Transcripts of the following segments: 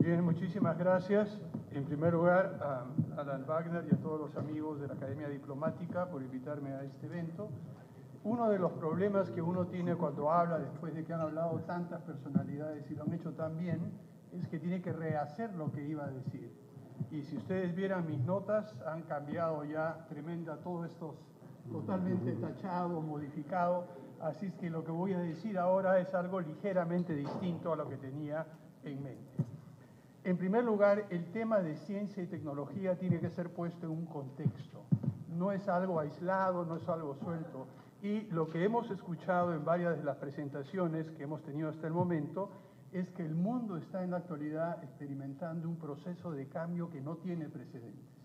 Bien, muchísimas gracias. En primer lugar, a Alan Wagner y a todos los amigos de la Academia Diplomática por invitarme a este evento. Uno de los problemas que uno tiene cuando habla, después de que han hablado tantas personalidades y lo han hecho tan bien, es que tiene que rehacer lo que iba a decir. Y si ustedes vieran mis notas, han cambiado ya tremenda, todo esto totalmente tachado, modificado. Así es que lo que voy a decir ahora es algo ligeramente distinto a lo que tenía en mente. En primer lugar, el tema de ciencia y tecnología tiene que ser puesto en un contexto. No es algo aislado, no es algo suelto. Y lo que hemos escuchado en varias de las presentaciones que hemos tenido hasta el momento es que el mundo está en la actualidad experimentando un proceso de cambio que no tiene precedentes.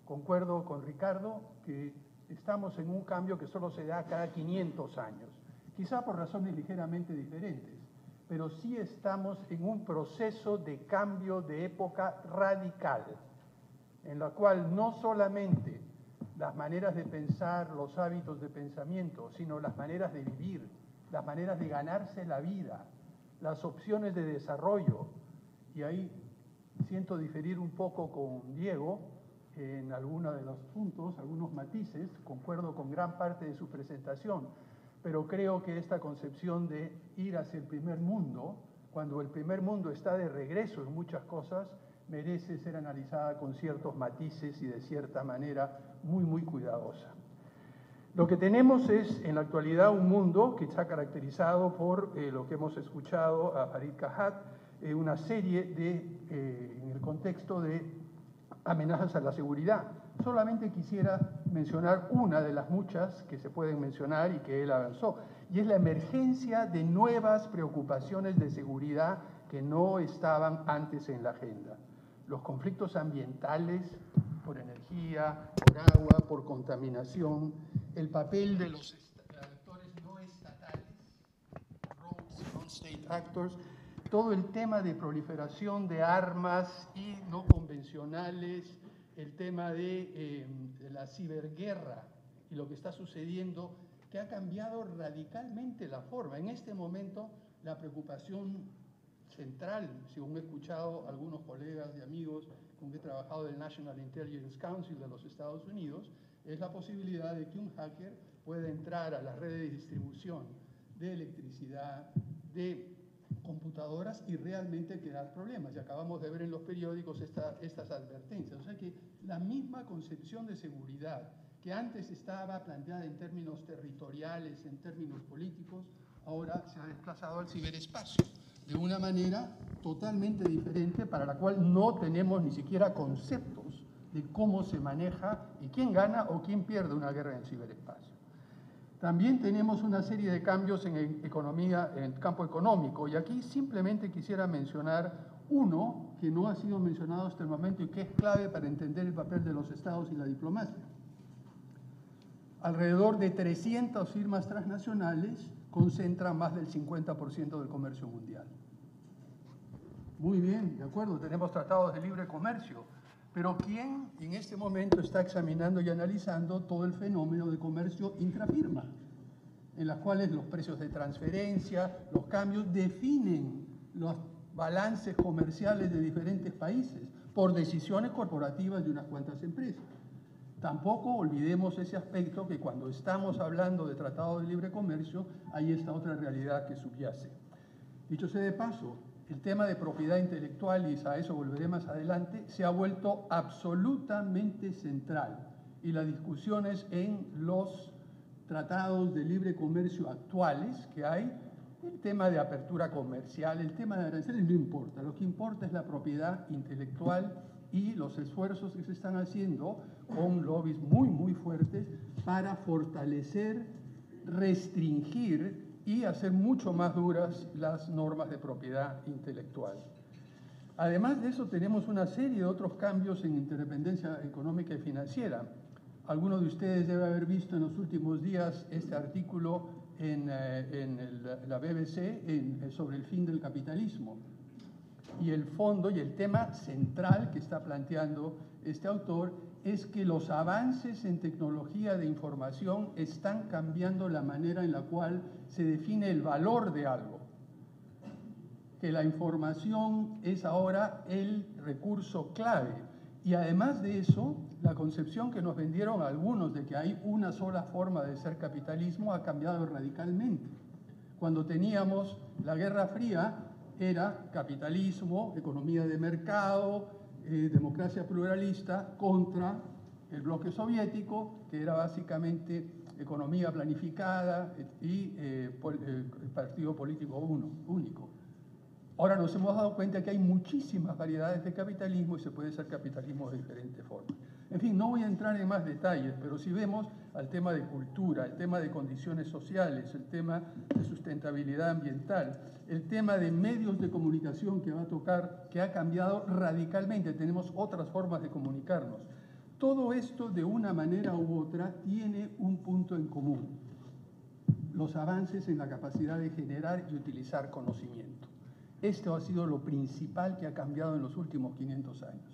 Concuerdo con Ricardo que estamos en un cambio que solo se da cada 500 años, quizá por razones ligeramente diferentes, pero sí estamos en un proceso de cambio de época radical, en la cual no solamente las maneras de pensar, los hábitos de pensamiento, sino las maneras de vivir, las maneras de ganarse la vida, las opciones de desarrollo. Y ahí siento diferir un poco con Diego en algunos de los puntos, algunos matices, concuerdo con gran parte de su presentación, pero creo que esta concepción de ir hacia el primer mundo, cuando el primer mundo está de regreso en muchas cosas, merece ser analizada con ciertos matices y de cierta manera muy cuidadosa. Lo que tenemos es en la actualidad un mundo que está caracterizado por lo que hemos escuchado a Farid Kahat, una serie de, en el contexto de amenazas a la seguridad. Solamente quisiera mencionar una de las muchas que se pueden mencionar y que él avanzó, y es la emergencia de nuevas preocupaciones de seguridad que no estaban antes en la agenda. Los conflictos ambientales, por energía, por agua, por contaminación, el papel de los actores no estatales, rogues, non-state actors, todo el tema de proliferación de armas y no convencionales, el tema de la ciberguerra y lo que está sucediendo, que ha cambiado radicalmente la forma. En este momento, la preocupación central, según he escuchado a algunos colegas y amigos con que he trabajado del National Intelligence Council de los Estados Unidos, es la posibilidad de que un hacker pueda entrar a las redes de distribución de electricidad, de computadoras y realmente crear problemas. Y acabamos de ver en los periódicos estas advertencias. O sea que la misma concepción de seguridad que antes estaba planteada en términos territoriales, en términos políticos, ahora se ha desplazado al ciberespacio de una manera totalmente diferente para la cual no tenemos ni siquiera conceptos de cómo se maneja y quién gana o quién pierde una guerra en el ciberespacio. También tenemos una serie de cambios en economía, en el campo económico, y aquí simplemente quisiera mencionar uno que no ha sido mencionado hasta el momento y que es clave para entender el papel de los estados y la diplomacia. Alrededor de 300 firmas transnacionales concentran más del 50% del comercio mundial. Muy bien, de acuerdo, tenemos tratados de libre comercio, pero ¿quién en este momento está examinando y analizando todo el fenómeno de comercio intrafirma, en las cuales los precios de transferencia, los cambios definen los balances comerciales de diferentes países por decisiones corporativas de unas cuantas empresas? Tampoco olvidemos ese aspecto que cuando estamos hablando de tratados de libre comercio, hay esta otra realidad que subyace. Dicho sea de paso, el tema de propiedad intelectual, y a eso volveré más adelante, se ha vuelto absolutamente central. Y las discusiones en los tratados de libre comercio actuales que hay, el tema de apertura comercial, el tema de aranceles no importa. Lo que importa es la propiedad intelectual y los esfuerzos que se están haciendo con lobbies muy fuertes para fortalecer, restringir y hacer mucho más duras las normas de propiedad intelectual. Además de eso, tenemos una serie de otros cambios en interdependencia económica y financiera. Algunos de ustedes deben haber visto en los últimos días este artículo en la BBC sobre el fin del capitalismo. Y el fondo y el tema central que está planteando este autor es que los avances en tecnología de información están cambiando la manera en la cual se define el valor de algo. que la información es ahora el recurso clave. Y además de eso, la concepción que nos vendieron algunos de que hay una sola forma de ser capitalismo ha cambiado radicalmente. Cuando teníamos la Guerra Fría, era capitalismo, economía de mercado, democracia pluralista contra el bloque soviético, que era básicamente economía planificada y partido político único. Ahora nos hemos dado cuenta que hay muchísimas variedades de capitalismo y se puede ser capitalismo de diferentes formas. En fin, no voy a entrar en más detalles, pero si vemos al tema de cultura, el tema de condiciones sociales, el tema de sustentabilidad ambiental, el tema de medios de comunicación que va a tocar, que ha cambiado radicalmente, tenemos otras formas de comunicarnos. Todo esto, de una manera u otra, tiene un punto en común: los avances en la capacidad de generar y utilizar conocimiento. Esto ha sido lo principal que ha cambiado en los últimos 500 años.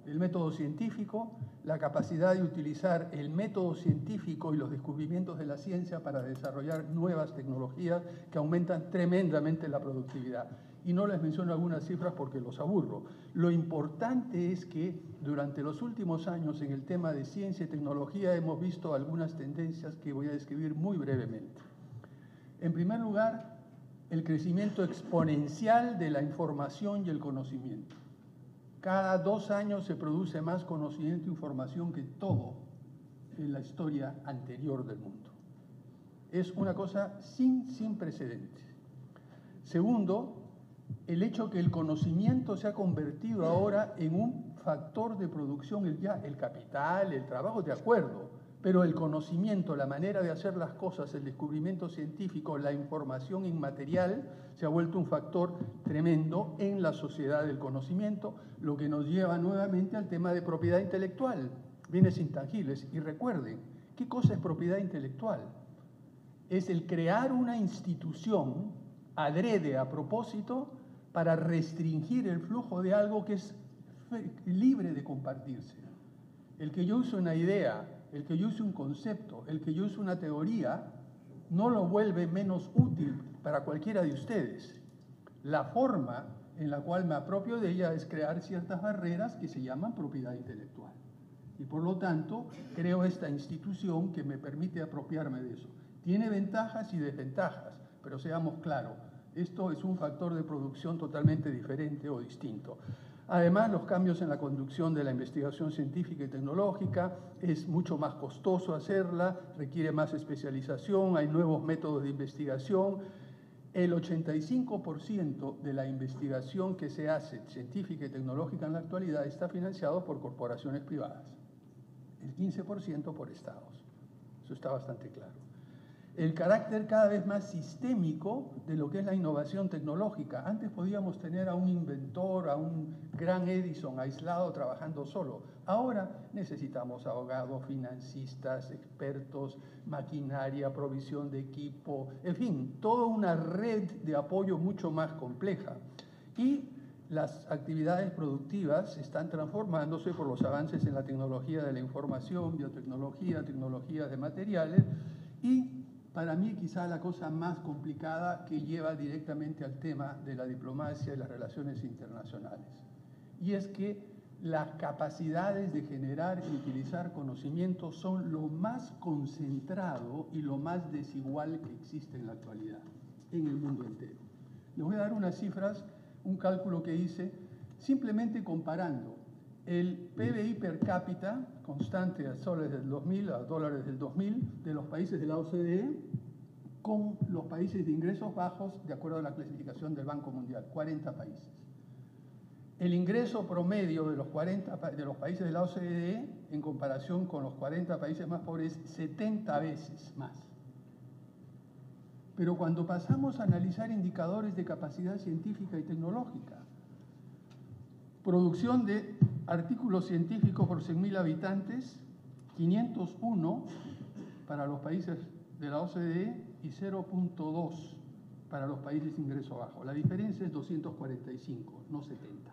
El método científico, la capacidad de utilizar el método científico y los descubrimientos de la ciencia para desarrollar nuevas tecnologías que aumentan tremendamente la productividad. Y no les menciono algunas cifras porque los aburro. Lo importante es que durante los últimos años en el tema de ciencia y tecnología hemos visto algunas tendencias que voy a describir muy brevemente. En primer lugar, el crecimiento exponencial de la información y el conocimiento. Cada 2 años se produce más conocimiento e información que todo en la historia anterior del mundo. Es una cosa sin precedentes. Segundo, el hecho que el conocimiento se ha convertido ahora en un factor de producción, el capital, el trabajo, de acuerdo, pero el conocimiento, la manera de hacer las cosas, el descubrimiento científico, la información inmaterial, se ha vuelto un factor tremendo en la sociedad del conocimiento, lo que nos lleva nuevamente al tema de propiedad intelectual, bienes intangibles. Y recuerden, ¿qué cosa es propiedad intelectual? Es el crear una institución adrede, a propósito, para restringir el flujo de algo que es libre de compartirse. El que yo use una idea, el que yo use un concepto, el que yo use una teoría, no lo vuelve menos útil para cualquiera de ustedes. La forma en la cual me apropio de ella es crear ciertas barreras que se llaman propiedad intelectual. Y por lo tanto, creo esta institución que me permite apropiarme de eso. Tiene ventajas y desventajas, pero seamos claros, esto es un factor de producción totalmente diferente o distinto. Además, los cambios en la conducción de la investigación científica y tecnológica, es mucho más costoso hacerla, requiere más especialización, hay nuevos métodos de investigación. El 85% de la investigación que se hace científica y tecnológica en la actualidad está financiado por corporaciones privadas, el 15% por estados. Eso está bastante claro. El carácter cada vez más sistémico de lo que es la innovación tecnológica. Antes podíamos tener a un inventor, a un gran Edison aislado trabajando solo. Ahora necesitamos abogados, financistas, expertos, maquinaria, provisión de equipo, en fin, toda una red de apoyo mucho más compleja. Y las actividades productivas están transformándose por los avances en la tecnología de la información, biotecnología, tecnologías de materiales y para mí quizá la cosa más complicada que lleva directamente al tema de la diplomacia y las relaciones internacionales. Y es que las capacidades de generar y utilizar conocimiento son lo más concentrado y lo más desigual que existe en la actualidad, en el mundo entero. Les voy a dar unas cifras, un cálculo que hice, simplemente comparando el PBI per cápita, constante a soles del 2000, a dólares del 2000, de los países de la OCDE, con los países de ingresos bajos, de acuerdo a la clasificación del Banco Mundial, 40 países. El ingreso promedio de los países de la OCDE, en comparación con los 40 países más pobres, 70 veces más. Pero cuando pasamos a analizar indicadores de capacidad científica y tecnológica, producción de artículos científicos por 100.000 habitantes, 501 para los países de la OCDE y 0.2 para los países de ingreso bajo. La diferencia es 245, no 70.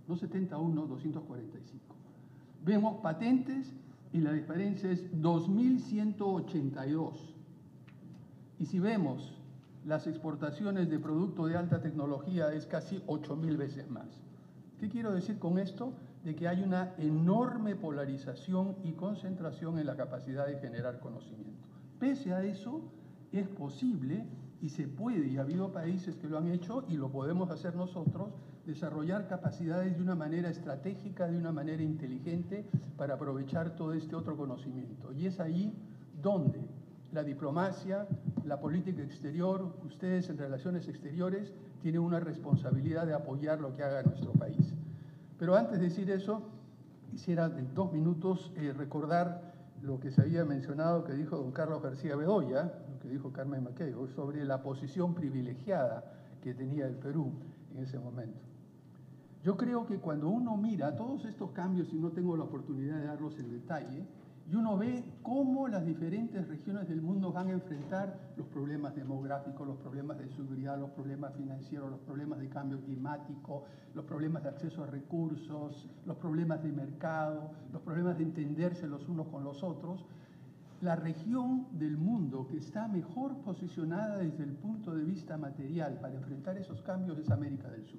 No 71, 245. Vemos patentes y la diferencia es 2.182. Y si vemos las exportaciones de productos de alta tecnología es casi 8.000 veces más. ¿Qué quiero decir con esto? De que hay una enorme polarización y concentración en la capacidad de generar conocimiento. Pese a eso, es posible y se puede, y ha habido países que lo han hecho y lo podemos hacer nosotros, desarrollar capacidades de una manera estratégica, de una manera inteligente, para aprovechar todo este otro conocimiento. Y es ahí donde la diplomacia, la política exterior, ustedes en relaciones exteriores, tienen una responsabilidad de apoyar lo que haga nuestro país. Pero antes de decir eso, quisiera en 2 minutos recordar lo que se había mencionado, que dijo don Carlos García Bedoya, lo que dijo Carmen Maqueo, sobre la posición privilegiada que tenía el Perú en ese momento. Yo creo que cuando uno mira todos estos cambios, y no tengo la oportunidad de darlos en detalle, y uno ve cómo las diferentes regiones del mundo van a enfrentar los problemas demográficos, los problemas de seguridad, los problemas financieros, los problemas de cambio climático, los problemas de acceso a recursos, los problemas de mercado, los problemas de entenderse los unos con los otros. La región del mundo que está mejor posicionada desde el punto de vista material para enfrentar esos cambios es América del Sur.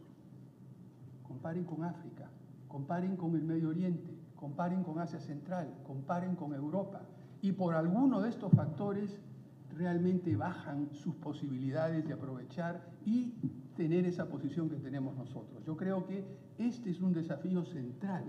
Comparen con África, comparen con el Medio Oriente, comparen con Asia Central, comparen con Europa, y por alguno de estos factores realmente bajan sus posibilidades de aprovechar y tener esa posición que tenemos nosotros. Yo creo que este es un desafío central.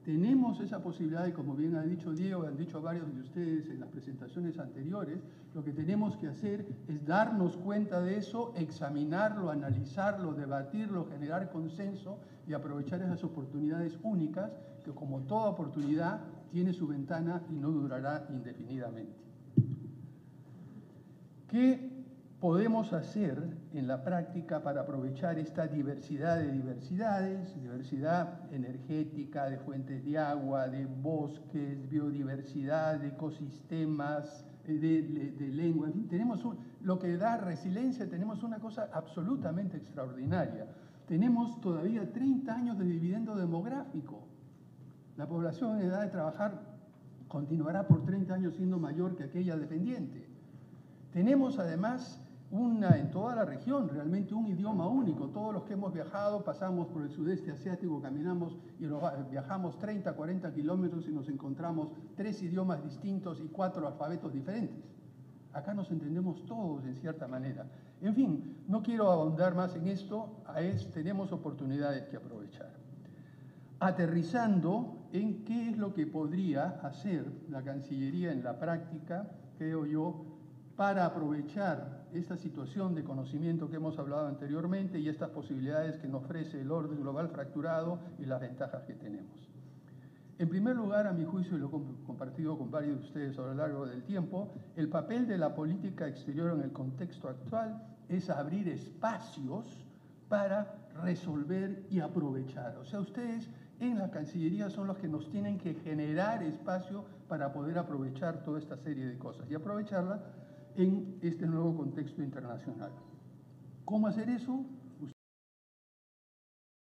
Tenemos esa posibilidad y, como bien ha dicho Diego, han dicho varios de ustedes en las presentaciones anteriores, lo que tenemos que hacer es darnos cuenta de eso, examinarlo, analizarlo, debatirlo, generar consenso y aprovechar esas oportunidades únicas que, como toda oportunidad, tiene su ventana y no durará indefinidamente. ¿Qué podemos hacer en la práctica para aprovechar esta diversidad de diversidades, diversidad energética, de fuentes de agua, de bosques, biodiversidad, de ecosistemas, de lengua? En fin, tenemos lo que da resiliencia, tenemos una cosa absolutamente extraordinaria. Tenemos todavía 30 años de dividendo demográfico. La población en edad de trabajar continuará por 30 años siendo mayor que aquella dependiente. Tenemos además en toda la región realmente un idioma único. Todos los que hemos viajado pasamos por el sudeste asiático, caminamos y viajamos 30, 40 kilómetros y nos encontramos 3 idiomas distintos y 4 alfabetos diferentes. Acá nos entendemos todos en cierta manera. En fin, no quiero ahondar más en esto, tenemos oportunidades que aprovechar. Aterrizando en qué es lo que podría hacer la Cancillería en la práctica, creo yo, para aprovechar esta situación de conocimiento que hemos hablado anteriormente y estas posibilidades que nos ofrece el orden global fracturado y las ventajas que tenemos. En primer lugar, a mi juicio, y lo he compartido con varios de ustedes a lo largo del tiempo, el papel de la política exterior en el contexto actual es abrir espacios para resolver y aprovechar. O sea, ustedes en la Cancillería son los que nos tienen que generar espacio para poder aprovechar toda esta serie de cosas y aprovecharla en este nuevo contexto internacional. ¿Cómo hacer eso?